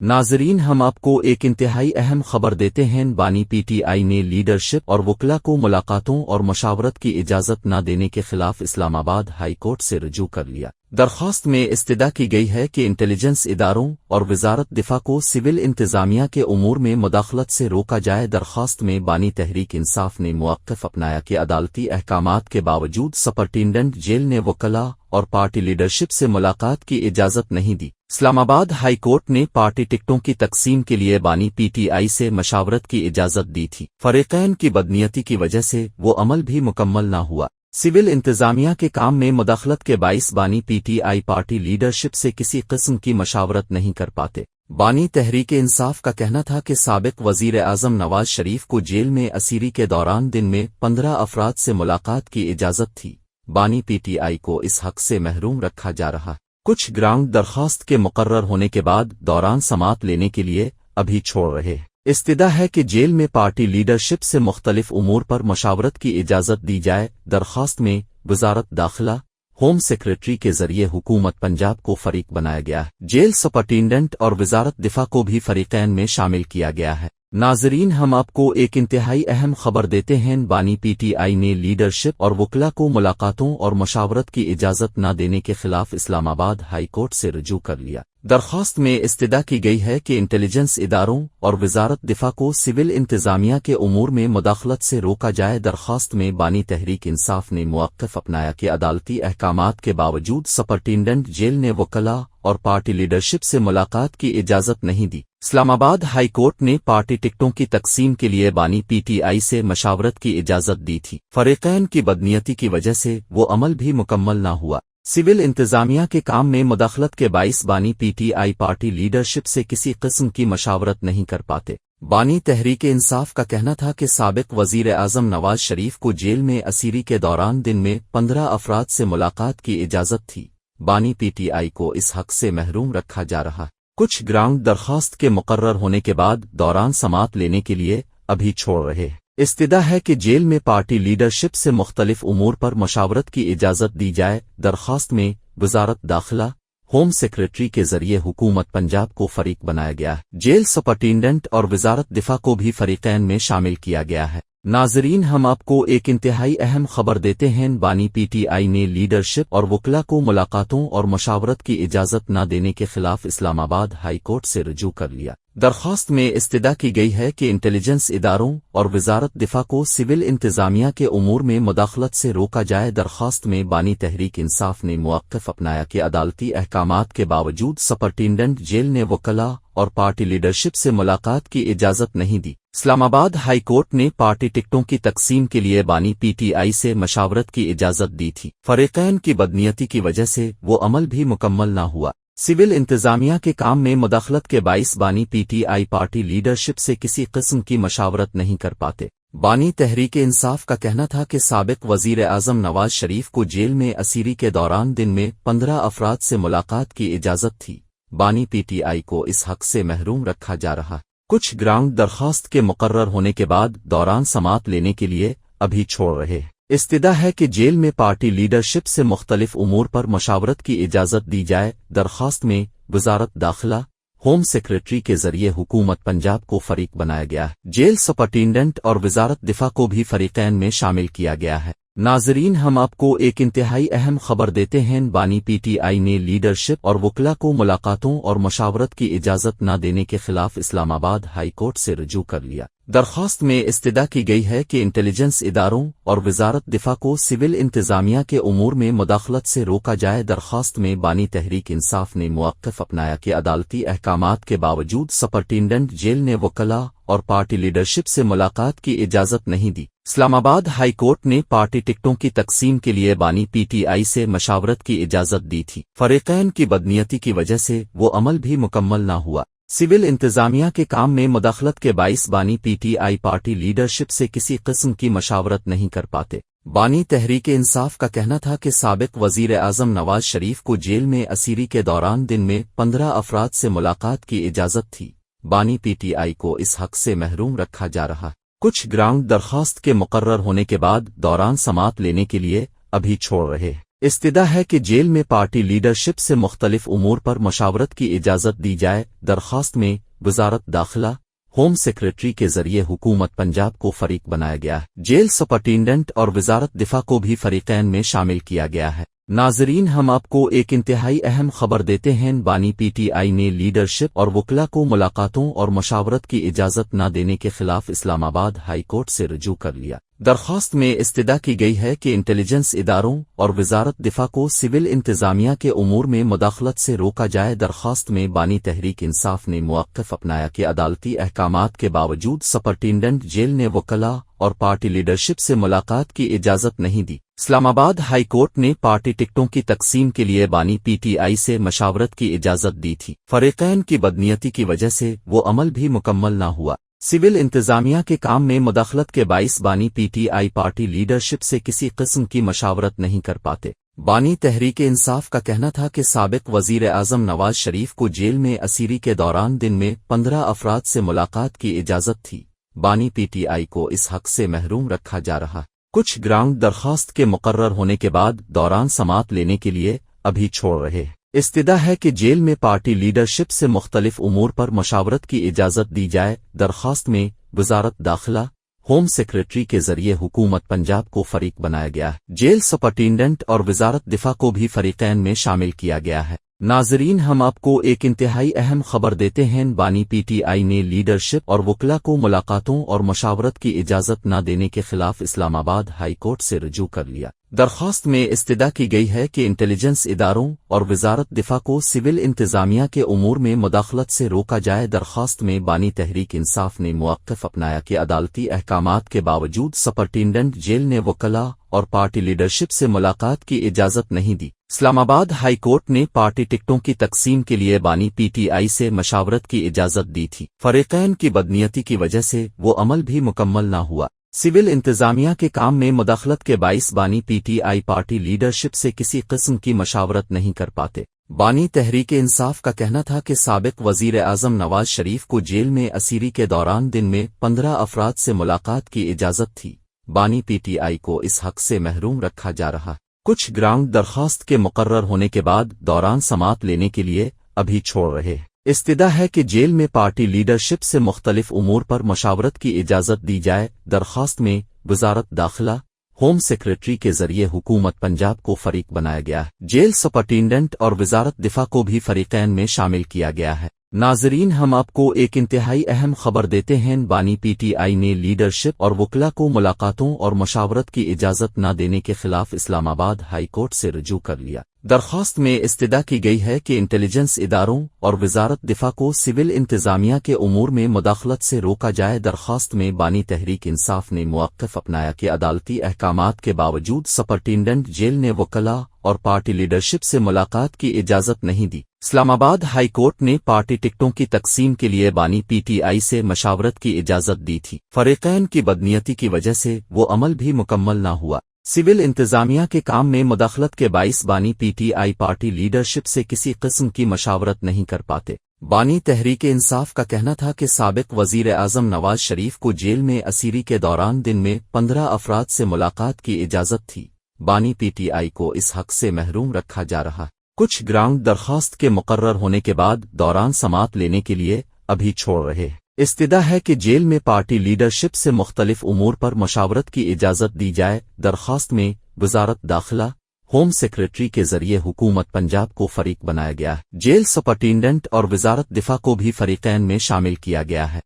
ناظرین، ہم آپ کو ایک انتہائی اہم خبر دیتے ہیں۔ بانی پی ٹی آئی نے لیڈرشپ اور وکلا کو ملاقاتوں اور مشاورت کی اجازت نہ دینے کے خلاف اسلام آباد ہائی کورٹ سے رجوع کر لیا۔ درخواست میں استدعا کی گئی ہے کہ انٹیلیجنس اداروں اور وزارت دفاع کو سول انتظامیہ کے امور میں مداخلت سے روکا جائے۔ درخواست میں بانی تحریک انصاف نے موقف اپنایا کہ عدالتی احکامات کے باوجود سپرنٹینڈنٹ جیل نے وکلاء اور پارٹی لیڈرشپ سے ملاقات کی اجازت نہیں دی۔ اسلام آباد ہائی کورٹ نے پارٹی ٹکٹوں کی تقسیم کے لیے بانی پی ٹی آئی سے مشاورت کی اجازت دی تھی۔ فریقین کی بدنیتی کی وجہ سے وہ عمل بھی مکمل نہ ہوا۔ سول انتظامیہ کے کام میں مداخلت کے باعث بانی P T I party leadership سے کسی قسم کی مشاورت نہیں کر پاتے۔ بانی تحریک انصاف کا کہنا تھا کہ سابق وزیر اعظم نواز شریف کو جیل میں اسیری کے دوران دن میں 15 افراد سے ملاقات کی اجازت تھی۔ بانی پی ٹی آئی کو اس حق سے محروم رکھا جا رہا۔ کچھ گراؤنڈ درخواست کے مقرر ہونے کے بعد دوران سماعت لینے کے لیے ابھی چھوڑ رہے ہیں۔ استدعا ہے کہ جیل میں پارٹی لیڈرشپ سے مختلف امور پر مشاورت کی اجازت دی جائے۔ درخواست میں وزارت داخلہ، ہوم سیکریٹری کے ذریعے حکومت پنجاب کو فریق بنایا گیا ہے۔ جیل سپرنٹینڈنٹ اور وزارت دفاع کو بھی فریقین میں شامل کیا گیا ہے۔ ناظرین، ہم آپ کو ایک انتہائی اہم خبر دیتے ہیں۔ بانی پی ٹی آئی نے لیڈرشپ اور وکلا کو ملاقاتوں اور مشاورت کی اجازت نہ دینے کے خلاف اسلام آباد ہائی کورٹ سے رجوع کر لیا۔ درخواست میں استدعا کی گئی ہے کہ انٹیلیجنس اداروں اور وزارت دفاع کو سول انتظامیہ کے امور میں مداخلت سے روکا جائے۔ درخواست میں بانی تحریک انصاف نے موقف اپنایا کہ عدالتی احکامات کے باوجود سپرنٹینڈنٹ جیل نے وکلاء اور پارٹی لیڈرشپ سے ملاقات کی اجازت نہیں دی۔ اسلام آباد ہائی کورٹ نے پارٹی ٹکٹوں کی تقسیم کے لیے بانی پی ٹی آئی سے مشاورت کی اجازت دی تھی۔ فریقین کی بدنیتی کی وجہ سے وہ عمل بھی مکمل نہ ہوا۔ سول انتظامیہ کے کام میں مداخلت کے باعث بانی P T I party leadership سے کسی قسم کی مشاورت نہیں کر پاتے۔ بانی تحریک انصاف کا کہنا تھا کہ سابق وزیر اعظم نواز شریف کو جیل میں اسیری کے دوران دن میں 15 افراد سے ملاقات کی اجازت تھی۔ بانی پی ٹی آئی کو اس حق سے محروم رکھا جا رہا۔ کچھ گراؤنڈ درخواست کے مقرر ہونے کے بعد دوران سماعت لینے کے لیے ابھی چھوڑ رہے ہیں۔ استدعا ہے کہ جیل میں پارٹی لیڈرشپ سے مختلف امور پر مشاورت کی اجازت دی جائے۔ درخواست میں وزارت داخلہ، ہوم سیکریٹری کے ذریعے حکومت پنجاب کو فریق بنایا گیا ہے۔ جیل سپرنٹینڈنٹ اور وزارت دفاع کو بھی فریقین میں شامل کیا گیا ہے۔ ناظرین، ہم آپ کو ایک انتہائی اہم خبر دیتے ہیں۔ بانی پی ٹی آئی نے لیڈرشپ اور وکلا کو ملاقاتوں اور مشاورت کی اجازت نہ دینے کے خلاف اسلام آباد ہائی کورٹ سے رجوع کر لیا۔ درخواست میں استدعا کی گئی ہے کہ انٹیلیجنس اداروں اور وزارت دفاع کو سول انتظامیہ کے امور میں مداخلت سے روکا جائے۔ درخواست میں بانی تحریک انصاف نے موقف اپنایا کہ عدالتی احکامات کے باوجود سپرنٹینڈنٹ جیل نے وکلاء اور پارٹی لیڈرشپ سے ملاقات کی اجازت نہیں دی۔ اسلام آباد ہائی کورٹ نے پارٹی ٹکٹوں کی تقسیم کے لیے بانی پی ٹی آئی سے مشاورت کی اجازت دی تھی۔ فریقین کی بدنیتی کی وجہ سے وہ عمل بھی مکمل نہ ہوا۔ سول انتظامیہ کے کام میں مداخلت کے باعث بانی P T I party leadership سے کسی قسم کی مشاورت نہیں کر پاتے۔ بانی تحریک انصاف کا کہنا تھا کہ سابق وزیر اعظم نواز شریف کو جیل میں اسیری کے دوران دن میں 15 افراد سے ملاقات کی اجازت تھی۔ بانی پی ٹی آئی کو اس حق سے محروم رکھا جا رہا۔ کچھ گراؤنڈ درخواست کے مقرر ہونے کے بعد دوران سماعت لینے کے لیے ابھی چھوڑ رہے ہیں۔ استدعا ہے کہ جیل میں پارٹی لیڈرشپ سے مختلف امور پر مشاورت کی اجازت دی جائے۔ درخواست میں وزارت داخلہ، ہوم سیکریٹری کے ذریعے حکومت پنجاب کو فریق بنایا گیا ہے۔ جیل سپرنٹینڈنٹ اور وزارت دفاع کو بھی فریقین میں شامل کیا گیا ہے۔ ناظرین، ہم آپ کو ایک انتہائی اہم خبر دیتے ہیں۔ بانی پی ٹی آئی نے لیڈرشپ اور وکلا کو ملاقاتوں اور مشاورت کی اجازت نہ دینے کے خلاف اسلام آباد ہائی کورٹ سے رجوع کر لیا۔ درخواست میں استدعا کی گئی ہے کہ انٹیلیجنس اداروں اور وزارت دفاع کو سول انتظامیہ کے امور میں مداخلت سے روکا جائے۔ درخواست میں بانی تحریک انصاف نے موقف اپنایا کہ عدالتی احکامات کے باوجود سپرنٹینڈنٹ جیل نے وکلاء اور پارٹی لیڈرشپ سے ملاقات کی اجازت نہیں دی۔ اسلام آباد ہائی کورٹ نے پارٹی ٹکٹوں کی تقسیم کے لیے بانی پی ٹی آئی سے مشاورت کی اجازت دی تھی۔ فریقین کی بدنیتی کی وجہ سے وہ عمل بھی مکمل نہ ہوا۔ سول انتظامیہ کے کام میں مداخلت کے باعث بانی P T I party leadership سے کسی قسم کی مشاورت نہیں کر پاتے۔ بانی تحریک انصاف کا کہنا تھا کہ سابق وزیر اعظم نواز شریف کو جیل میں اسیری کے دوران دن میں 15 افراد سے ملاقات کی اجازت تھی۔ بانی پی ٹی آئی کو اس حق سے محروم رکھا جا رہا۔ کچھ گراؤنڈ درخواست کے مقرر ہونے کے بعد دوران سماعت لینے کے لیے ابھی چھوڑ رہے ہیں۔ استدعا ہے کہ جیل میں پارٹی لیڈرشپ سے مختلف امور پر مشاورت کی اجازت دی جائے۔ درخواست میں وزارت داخلہ ہوم سیکریٹری کے ذریعے حکومت پنجاب کو فریق بنایا گیا ہے۔ جیل سپرنٹینڈنٹ اور وزارت دفاع کو بھی فریقین میں شامل کیا گیا ہے۔ ناظرین، ہم آپ کو ایک انتہائی اہم خبر دیتے ہیں۔ بانی پی ٹی آئی نے لیڈرشپ اور وکلا کو ملاقاتوں اور مشاورت کی اجازت نہ دینے کے خلاف اسلام آباد ہائی کورٹ سے رجوع کر لیا۔ درخواست میں استدعا کی گئی ہے کہ انٹیلیجنس اداروں اور وزارت دفاع کو سول انتظامیہ کے امور میں مداخلت سے روکا جائے۔ درخواست میں بانی تحریک انصاف نے موقف اپنایا کہ عدالتی احکامات کے باوجود سپرنٹینڈنٹ جیل نے وکلاء اور پارٹی لیڈرشپ سے ملاقات کی اجازت نہیں دی۔ اسلام آباد ہائی کورٹ نے پارٹی ٹکٹوں کی تقسیم کے لیے بانی پی ٹی آئی سے مشاورت کی اجازت دی تھی۔ فریقین کی بدنیتی کی وجہ سے وہ عمل بھی مکمل نہ ہوا۔ سول انتظامیہ کے کام میں مداخلت کے باعث بانی P T I party leadership سے کسی قسم کی مشاورت نہیں کر پاتے۔ بانی تحریک انصاف کا کہنا تھا کہ سابق وزیر اعظم نواز شریف کو جیل میں اسیری کے دوران دن میں 15 افراد سے ملاقات کی اجازت تھی۔ بانی پی ٹی آئی کو اس حق سے محروم رکھا جا رہا۔ کچھ گراؤنڈ درخواست کے مقرر ہونے کے بعد دوران سماعت لینے کے لیے ابھی چھوڑ رہے۔ استدعا ہے کہ جیل میں پارٹی لیڈرشپ سے مختلف امور پر مشاورت کی اجازت دی جائے۔ درخواست میں وزارت داخلہ ہوم سیکریٹری کے ذریعے حکومت پنجاب کو فریق بنایا گیا ہے۔ جیل سپرنٹینڈنٹ اور وزارت دفاع کو بھی فریقین میں شامل کیا گیا ہے۔ ناظرین، ہم آپ کو ایک انتہائی اہم خبر دیتے ہیں۔ بانی پی ٹی آئی نے لیڈرشپ اور وکلا کو ملاقاتوں اور مشاورت کی اجازت نہ دینے کے خلاف اسلام آباد ہائی کورٹ سے رجوع کر لیا۔ درخواست میں استدعا کی گئی ہے کہ انٹیلیجنس اداروں اور وزارت دفاع کو سول انتظامیہ کے امور میں مداخلت سے روکا جائے۔ درخواست میں بانی تحریک انصاف نے موقف اپنایا کہ عدالتی احکامات کے باوجود سپرنٹینڈنٹ جیل نے وکلاء اور پارٹی لیڈرشپ سے ملاقات کی اجازت نہیں دی۔ اسلام آباد ہائی کورٹ نے پارٹی ٹکٹوں کی تقسیم کے لیے بانی پی ٹی آئی سے مشاورت کی اجازت دی تھی۔ فریقین کی بدنیتی کی وجہ سے وہ عمل بھی مکمل نہ ہوا۔ سول انتظامیہ کے کام میں مداخلت کے باعث بانی P T I party leadership سے کسی قسم کی مشاورت نہیں کر پاتے۔ بانی تحریک انصاف کا کہنا تھا کہ سابق وزیر اعظم نواز شریف کو جیل میں اسیری کے دوران دن میں 15 افراد سے ملاقات کی اجازت تھی۔ بانی پی ٹی آئی کو اس حق سے محروم رکھا جا رہا۔ کچھ گراؤنڈ درخواست کے مقرر ہونے کے بعد دوران سماعت لینے کے لیے ابھی چھوڑ رہے۔ استدعا ہے کہ جیل میں پارٹی لیڈرشپ سے مختلف امور پر مشاورت کی اجازت دی جائے۔ درخواست میں وزارت داخلہ ہوم سیکریٹری کے ذریعے حکومت پنجاب کو فریق بنایا گیا ہے۔ جیل سپرنٹینڈنٹ اور وزارت دفاع کو بھی فریقین میں شامل کیا گیا ہے۔ ناظرین، ہم آپ کو ایک انتہائی اہم خبر دیتے ہیں۔ بانی پی ٹی آئی نے لیڈرشپ اور وکلا کو ملاقاتوں اور مشاورت کی اجازت نہ دینے کے خلاف اسلام آباد ہائی کورٹ سے رجوع کر لیا۔ درخواست میں استدعا کی گئی ہے کہ انٹیلیجنس اداروں اور وزارت دفاع کو سول انتظامیہ کے امور میں مداخلت سے روکا جائے۔ درخواست میں بانی تحریک انصاف نے موقف اپنایا کہ عدالتی احکامات کے باوجود سپرنٹینڈنٹ جیل نے وکلاء اور پارٹی لیڈرشپ سے ملاقات کی اجازت نہیں دی۔ اسلام آباد ہائی کورٹ نے پارٹی ٹکٹوں کی تقسیم کے لیے بانی پی ٹی آئی سے مشاورت کی اجازت دی تھی۔ فریقین کی بدنیتی کی وجہ سے وہ عمل بھی مکمل نہ ہوا۔ سول انتظامیہ کے کام میں مداخلت کے باعث بانی P T I party leadership سے کسی قسم کی مشاورت نہیں کر پاتے۔ بانی تحریک انصاف کا کہنا تھا کہ سابق وزیر اعظم نواز شریف کو جیل میں اسیری کے دوران دن میں 15 افراد سے ملاقات کی اجازت تھی۔ بانی پی ٹی آئی کو اس حق سے محروم رکھا جا رہا۔ کچھ گراؤنڈ درخواست کے مقرر ہونے کے بعد دوران سماعت لینے کے لیے ابھی چھوڑ رہے۔ استدعا ہے کہ جیل میں پارٹی لیڈرشپ سے مختلف امور پر مشاورت کی اجازت دی جائے۔ درخواست میں وزارت داخلہ ہوم سیکریٹری کے ذریعے حکومت پنجاب کو فریق بنایا گیا ہے۔ جیل سپرنٹینڈنٹ اور وزارت دفاع کو بھی فریقین میں شامل کیا گیا ہے۔